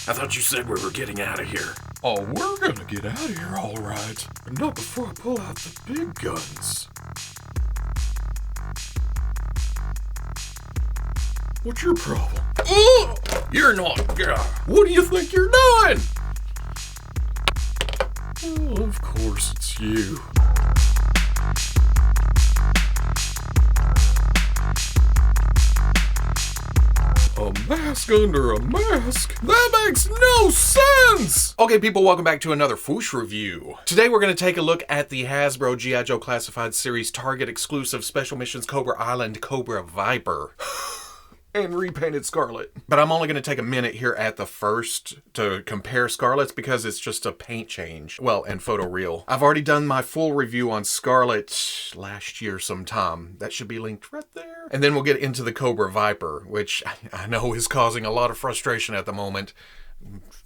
I thought you said we were getting out of here. Oh, we're gonna get out of here, all right. But not before I pull out the big guns. What's your problem? Oh, you're not. What do you think you're doing? Well, of course it's you. A mask under a mask? That makes no sense! Okay, people, welcome back to another Fwoosh review. Today we're going to take a look at the Hasbro G.I.Joe Classified Series Target exclusive Special Missions Cobra Island Cobra Viper. And repainted Scarlett. But I'm only going to take a minute here at the first to compare Scarlett's because it's just a paint change. Well, and photo real. I've already done my full review on Scarlett last year sometime. That should be linked right there. And then we'll get into the Cobra Viper, which I know is causing a lot of frustration at the moment.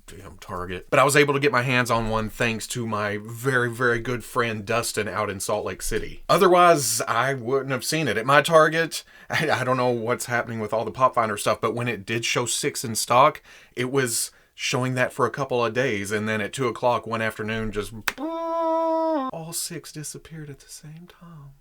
Damn Target. But I was able to get my hands on one thanks to my very, very good friend Dustin out in Salt Lake City. Otherwise, I wouldn't have seen it at my Target. I don't know what's happening with all the Pop Finder stuff, but when it did show 6 in stock, it was showing that for a couple of days, and then at 2 o'clock one afternoon, just all 6 disappeared at the same time.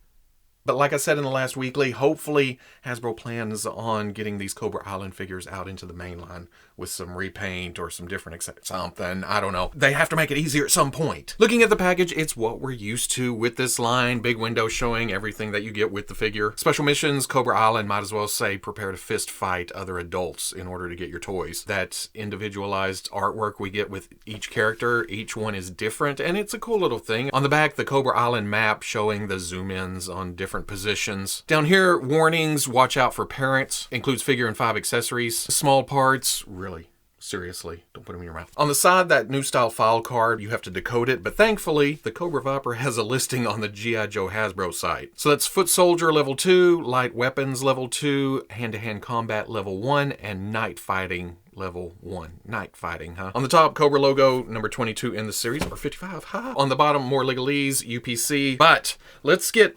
But like I said in the last weekly, hopefully Hasbro plans on getting these Cobra Island figures out into the main line with some repaint or some different something. I don't know. They have to make it easier at some point. Looking at the package, it's what we're used to with this line. Big window showing everything that you get with the figure. Special missions, Cobra Island might as well say prepare to fist fight other adults in order to get your toys. That individualized artwork we get with each character, each one is different, and it's a cool little thing. On the back, the Cobra Island map showing the zoom-ins on different positions. Down here, warnings, watch out for parents. Includes figure and 5 accessories. Small parts, really, seriously, don't put them in your mouth. On the side, that new style file card, you have to decode it, but thankfully, the Cobra Viper has a listing on the G.I.Joe Hasbro site. So that's Foot Soldier level 2, Light Weapons level 2, Hand-to-Hand Combat level 1, and Night Fighting level 1. Night fighting, huh? On the top, Cobra logo, number 22 in the series, or 55, ha. On the bottom, more legalese, UPC. But let's get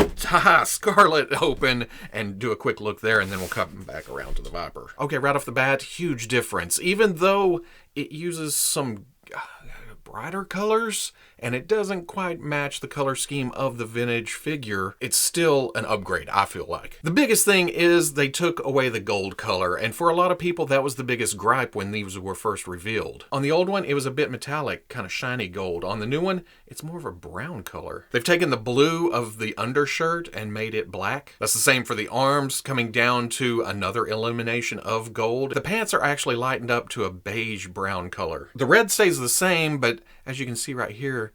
Scarlett open and do a quick look there, and then we'll come back around to the Viper. Okay, right off the bat, huge difference. Even though it uses some brighter colors, and it doesn't quite match the color scheme of the vintage figure, it's still an upgrade, I feel like. The biggest thing is they took away the gold color, and for a lot of people that was the biggest gripe when these were first revealed. On the old one, it was a bit metallic, kind of shiny gold. On the new one, it's more of a brown color. They've taken the blue of the undershirt and made it black. That's the same for the arms, coming down to another illumination of gold. The pants are actually lightened up to a beige brown color. The red stays the same, but as you can see right here,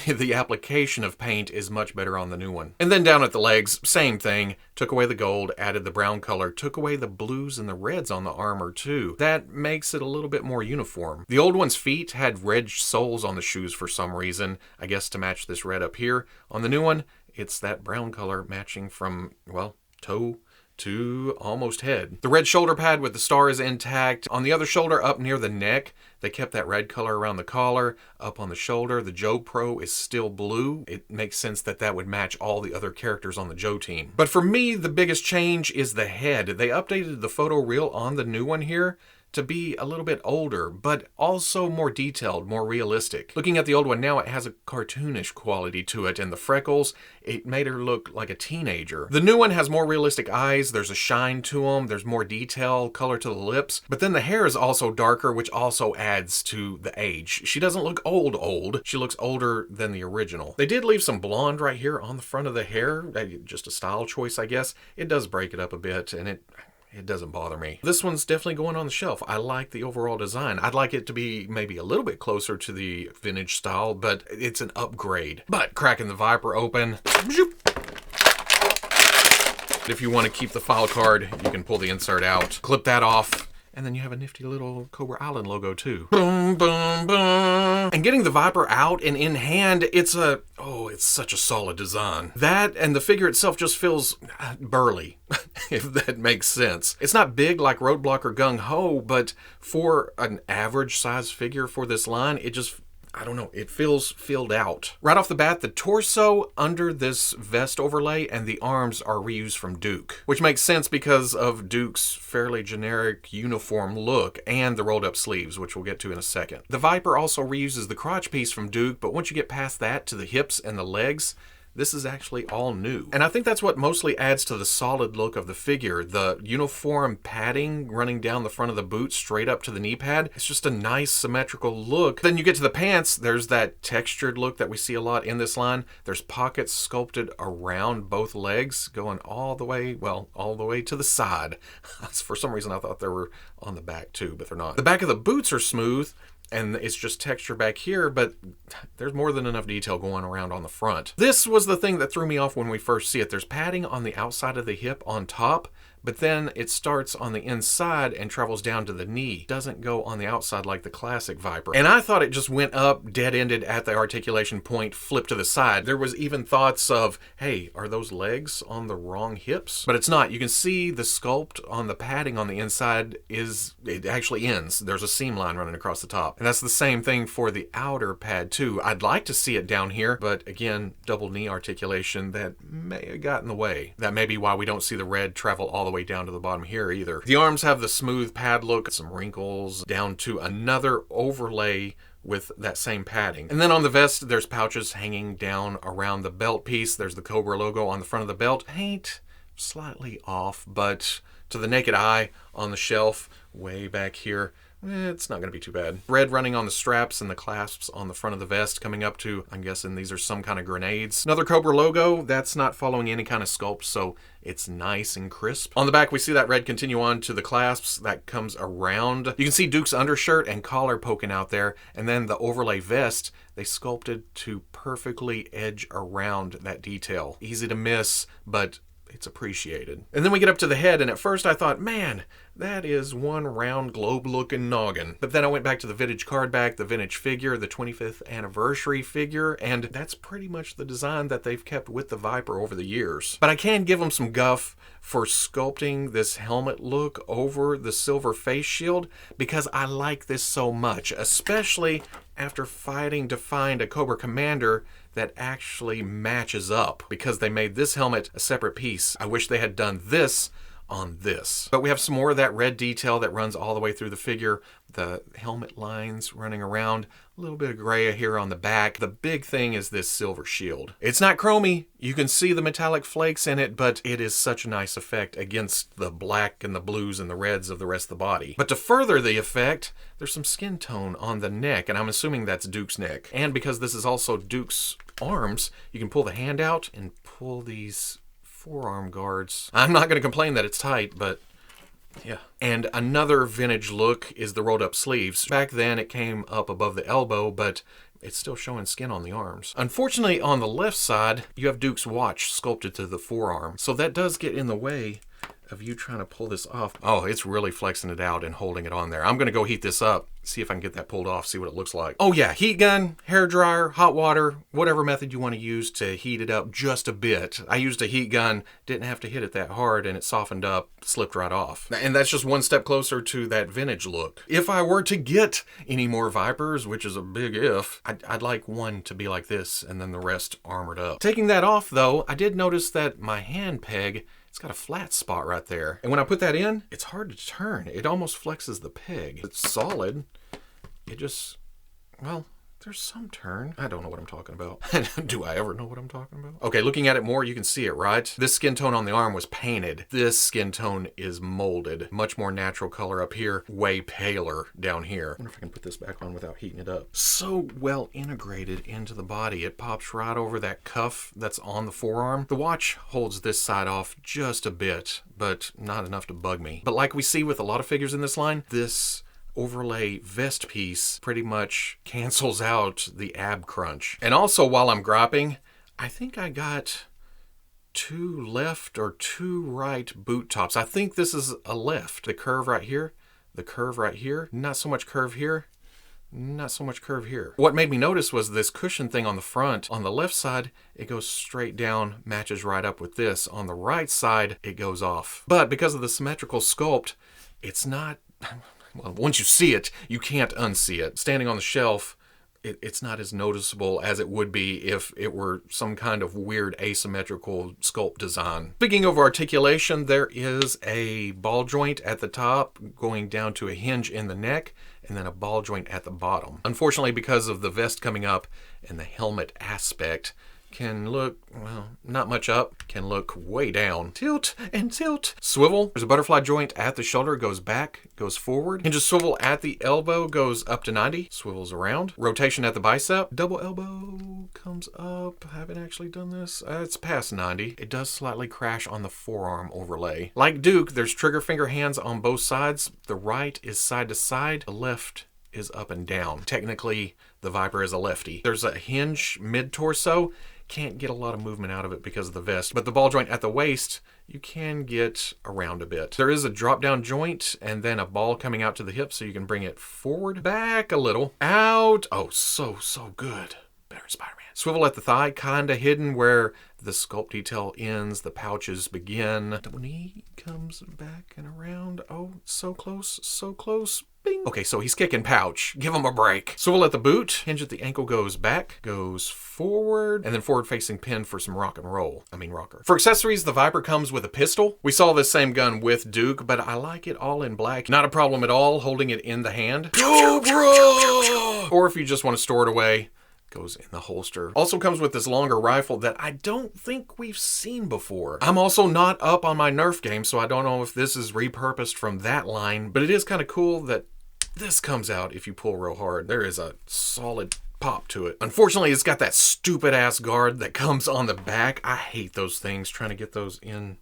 the application of paint is much better on the new one. And then down at the legs, same thing. Took away the gold, added the brown color, took away the blues and the reds on the armor too. That makes it a little bit more uniform. The old one's feet had red soles on the shoes for some reason, I guess to match this red up here. On the new one, it's that brown color matching from, well, toe to almost head. The red shoulder pad with the star is intact. On the other shoulder up near the neck, they kept that red color around the collar. Up on the shoulder, the Joe Pro is still blue. It makes sense that that would match all the other characters on the Joe team. But for me, the biggest change is the head. They updated the photo reel on the new one here to be a little bit older, but also more detailed, more realistic. Looking at the old one now, it has a cartoonish quality to it, and the freckles, it made her look like a teenager. The new one has more realistic eyes, there's a shine to them, there's more detail, color to the lips, but then the hair is also darker, which also adds to the age. She doesn't look old, she looks older than the original. They did leave some blonde right here on the front of the hair, just a style choice, I guess. It does break it up a bit, and it doesn't bother me. This one's definitely going on the shelf. I like the overall design. I'd like it to be maybe a little bit closer to the vintage style, but it's an upgrade. But cracking the Viper open, if you want to keep the file card, you can pull the insert out, clip that off, and then you have a nifty little Cobra Island logo too. Boom, boom, boom. And getting the Viper out and in hand, it's such a solid design. That and the figure itself just feels burly, if that makes sense. It's not big like Roadblock or Gung Ho, but for an average size figure for this line, it just, I don't know, it feels filled out. Right off the bat, the torso under this vest overlay and the arms are reused from Duke, which makes sense because of Duke's fairly generic uniform look and the rolled up sleeves, which we'll get to in a second. The Viper also reuses the crotch piece from Duke, but once you get past that to the hips and the legs, this is actually all new. And I think that's what mostly adds to the solid look of the figure. The uniform padding running down the front of the boot straight up to the knee pad. It's just a nice symmetrical look. Then you get to the pants, there's that textured look that we see a lot in this line. There's pockets sculpted around both legs going all the way, well, all the way to the side. For some reason I thought they were on the back too, but they're not. The back of the boots are smooth, and it's just texture back here, but there's more than enough detail going around on the front. This was the thing that threw me off when we first see it. There's padding on the outside of the hip on top, but then it starts on the inside and travels down to the knee. Doesn't go on the outside like the classic Viper. And I thought it just went up, dead-ended at the articulation point, flipped to the side. There was even thoughts of, hey, are those legs on the wrong hips? But it's not. You can see the sculpt on the padding on the inside it actually ends. There's a seam line running across the top. And that's the same thing for the outer pad too. I'd like to see it down here, but again, double knee articulation, that may have gotten in the way. That may be why we don't see the red travel all the way down to the bottom here either. The arms have the smooth pad look, some wrinkles, down to another overlay with that same padding. And then on the vest, there's pouches hanging down around the belt piece. There's the Cobra logo on the front of the belt. Paint slightly off, but to the naked eye on the shelf, way back here, it's not going to be too bad. Red running on the straps and the clasps on the front of the vest coming up to, I'm guessing these are some kind of grenades. Another Cobra logo, that's not following any kind of sculpt, so it's nice and crisp. On the back, we see that red continue on to the clasps. That comes around. You can see Duke's undershirt and collar poking out there, and then the overlay vest, they sculpted to perfectly edge around that detail. Easy to miss, but it's appreciated. And then we get up to the head, and at first I thought, man, that is one round globe-looking noggin. But then I went back to the vintage card back, the vintage figure, the 25th anniversary figure, and that's pretty much the design that they've kept with the Viper over the years. But I can give them some guff for sculpting this helmet look over the silver face shield, because I like this so much, especially after fighting to find a Cobra Commander that actually matches up, because they made this helmet a separate piece. I wish they had done this on this. But we have some more of that red detail that runs all the way through the figure, the helmet lines running around, a little bit of gray here on the back. The big thing is this silver shield. It's not chromy. You can see the metallic flakes in it, but it is such a nice effect against the black and the blues and the reds of the rest of the body. But to further the effect, there's some skin tone on the neck, and I'm assuming that's Duke's neck. And because this is also Duke's arms, you can pull the hand out and pull these forearm guards. I'm not going to complain that it's tight, but yeah. And another vintage look is the rolled up sleeves. Back then it came up above the elbow, but it's still showing skin on the arms. Unfortunately, on the left side, you have Duke's watch sculpted to the forearm. So that does get in the way of you trying to pull this off. Oh, it's really flexing it out and holding it on there. I'm going to go heat this up, see if I can get that pulled off, see what it looks like. Oh yeah, heat gun, hair dryer, hot water, whatever method you want to use to heat it up just a bit. I used a heat gun, didn't have to hit it that hard, and it softened up, slipped right off. And that's just one step closer to that vintage look. If I were to get any more Vipers, which is a big if, I'd like one to be like this and then the rest armored up. Taking that off though, I did notice that my hand peg, it's got a flat spot right there. And when I put that in, it's hard to turn. It almost flexes the peg. It's solid. It just, well, there's some turn. I don't know what I'm talking about. Do I ever know what I'm talking about? Okay, looking at it more, you can see it, right? This skin tone on the arm was painted. This skin tone is molded. Much more natural color up here, way paler down here. I wonder if I can put this back on without heating it up. So well integrated into the body. It pops right over that cuff that's on the forearm. The watch holds this side off just a bit, but not enough to bug me. But like we see with a lot of figures in this line, this overlay vest piece pretty much cancels out the ab crunch. And also, while I'm gropping, I think I got 2 left or 2 right boot tops. I think this is a left. The curve right here, the curve right here, not so much curve here, not so much curve here. What made me notice was this cushion thing on the front. On the left side, it goes straight down, matches right up with this. On the right side, it goes off. But because of the symmetrical sculpt, it's not... Well, once you see it, you can't unsee it. Standing on the shelf, it's not as noticeable as it would be if it were some kind of weird asymmetrical sculpt design. Speaking of articulation, there is a ball joint at the top going down to a hinge in the neck, and then a ball joint at the bottom. Unfortunately, because of the vest coming up and the helmet aspect, can look, well, not much up, can look way down. Tilt and tilt. Swivel. There's a butterfly joint at the shoulder, goes back, goes forward. Hinges swivel at the elbow, goes up to 90, swivels around. Rotation at the bicep. Double elbow comes up. I haven't actually done this. It's past 90. It does slightly crash on the forearm overlay. Like Duke, there's trigger finger hands on both sides. The right is side to side. The left is up and down. Technically, the Viper is a lefty. There's a hinge mid-torso. Can't get a lot of movement out of it because of the vest, but the ball joint at the waist, you can get around a bit. There is a drop down joint and then a ball coming out to the hip so you can bring it forward, back a little, out. Oh, so good. Better than Spider-Man. Swivel at the thigh, kinda hidden where the sculpt detail ends, the pouches begin. Double knee comes back and around. Oh, so close, so close. Bing. Okay, so he's kicking pouch. Give him a break. Swivel at the boot. Hinge at the ankle goes back, goes forward, and then forward-facing pin for some rock and roll. Rocker. For accessories, the Viper comes with a pistol. We saw this same gun with Duke, but I like it all in black. Not a problem at all holding it in the hand. Cobra! Or if you just want to store it away, goes in the holster. Also comes with this longer rifle that I don't think we've seen before. I'm also not up on my Nerf game, so I don't know if this is repurposed from that line, but it is kind of cool that this comes out if you pull real hard. There is a solid pop to it. Unfortunately, it's got that stupid ass guard that comes on the back. I hate those things, trying to get those in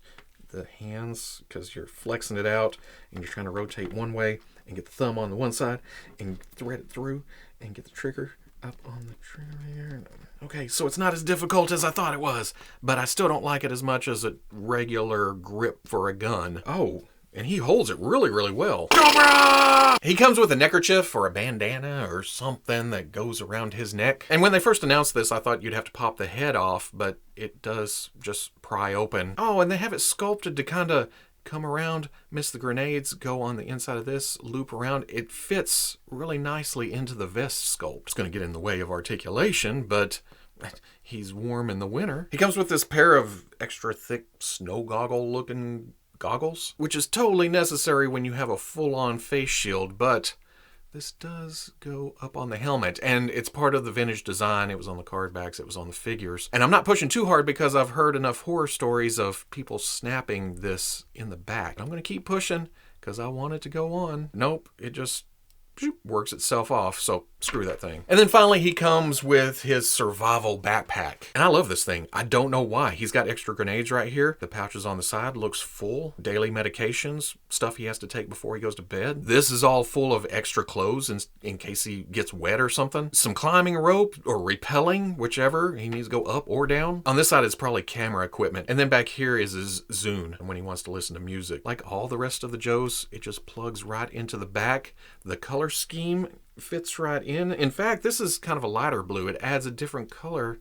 the hands because you're flexing it out and you're trying to rotate one way and get the thumb on the one side and thread it through and get the trigger up on the trigger here. Okay, so it's not as difficult as I thought it was, but I still don't like it as much as a regular grip for a gun. Oh, and he holds it really, really well. Cobra! He comes with a neckerchief or a bandana or something that goes around his neck. And when they first announced this, I thought you'd have to pop the head off, but it does just pry open. Oh, and they have it sculpted to kind of come around, miss the grenades, go on the inside of this, loop around. It fits really nicely into the vest sculpt. It's going to get in the way of articulation, but he's warm in the winter. He comes with this pair of extra thick snow goggle looking goggles, which is totally necessary when you have a full-on face shield, but this does go up on the helmet, and it's part of the vintage design. It was on the card backs, it was on the figures. And I'm not pushing too hard because I've heard enough horror stories of people snapping this in the back. I'm going to keep pushing because I want it to go on. Nope, it just works itself off, so screw that thing. And then finally he comes with his survival backpack. And I love this thing. I don't know why. He's got extra grenades right here. The pouches on the side looks full. Daily medications, stuff he has to take before he goes to bed. This is all full of extra clothes in case he gets wet or something. Some climbing rope or rappelling, whichever. He needs to go up or down. On this side it's probably camera equipment. And then back here is his Zune when he wants to listen to music. Like all the rest of the Joes, it just plugs right into the back. The color scheme fits right in. In fact, this is kind of a lighter blue. It adds a different color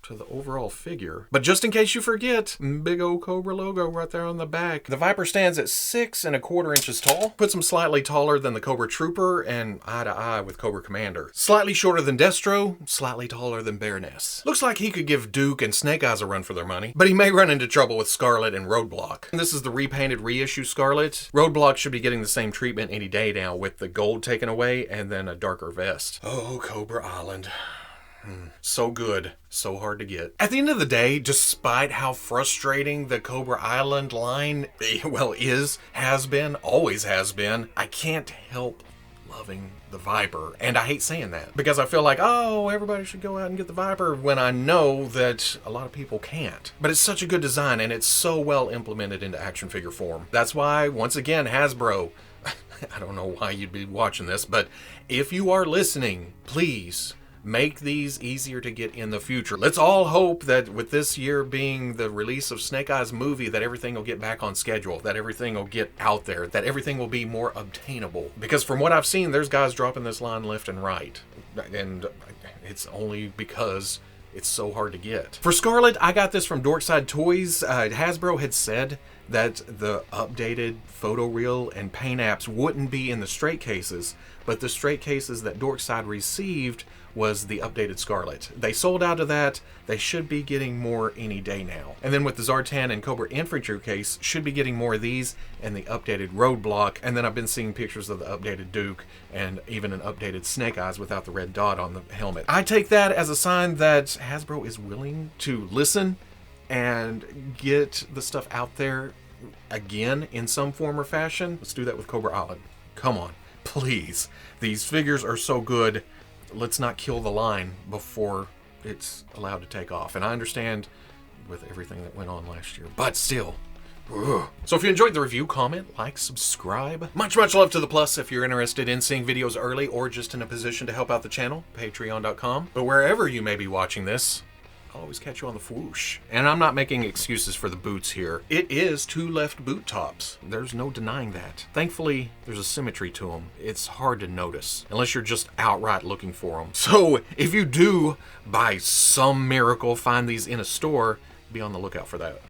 to the overall figure. But just in case you forget, big old Cobra logo right there on the back. The Viper stands at 6 1/4 inches tall. Puts him slightly taller than the Cobra Trooper and eye to eye with Cobra Commander. Slightly shorter than Destro, slightly taller than Baroness. Looks like he could give Duke and Snake Eyes a run for their money, but he may run into trouble with Scarlett and Roadblock. And this is the repainted reissue Scarlett. Roadblock should be getting the same treatment any day now with the gold taken away and then a darker vest. Oh, Cobra Island. So good, so hard to get. At the end of the day, despite how frustrating the Cobra Island line, well, has been, always has been, I can't help loving the Viper. And I hate saying that because I feel like, oh, everybody should go out and get the Viper when I know that a lot of people can't. But it's such a good design and it's so well implemented into action figure form. That's why, once again, Hasbro, I don't know why you'd be watching this, but if you are listening, please make these easier to get in the future. Let's all hope that with this year being the release of Snake Eyes movie, that everything will get back on schedule, that everything will get out there, that everything will be more obtainable. Because from what I've seen, there's guys dropping this line left and right. And it's only because it's so hard to get. For Scarlett, I got this from Dorkside Toys. Hasbro had said that the updated photoreal and paint apps wouldn't be in the straight cases, but the straight cases that Dorkside received was the updated Scarlett. They sold out of that. They should be getting more any day now. And then with the Zartan and Cobra infantry case, should be getting more of these and the updated Roadblock. And then I've been seeing pictures of the updated Duke and even an updated Snake Eyes without the red dot on the helmet. I take that as a sign that Hasbro is willing to listen and get the stuff out there again in some form or fashion. Let's do that with Cobra Island. Come on, please. These figures are so good. Let's not kill the line before it's allowed to take off. And I understand with everything that went on last year, but still. Ugh. So if you enjoyed the review, comment, like, subscribe. Much love to the plus. If you're interested in seeing videos early or just in a position to help out the channel, patreon.com. But wherever you may be watching this, I'll always catch you on the Fwoosh. And I'm not making excuses for the boots here. It is 2 left boot tops. There's no denying that. Thankfully, there's a symmetry to them. It's hard to notice, unless you're just outright looking for them. So if you do, by some miracle, find these in a store, be on the lookout for that.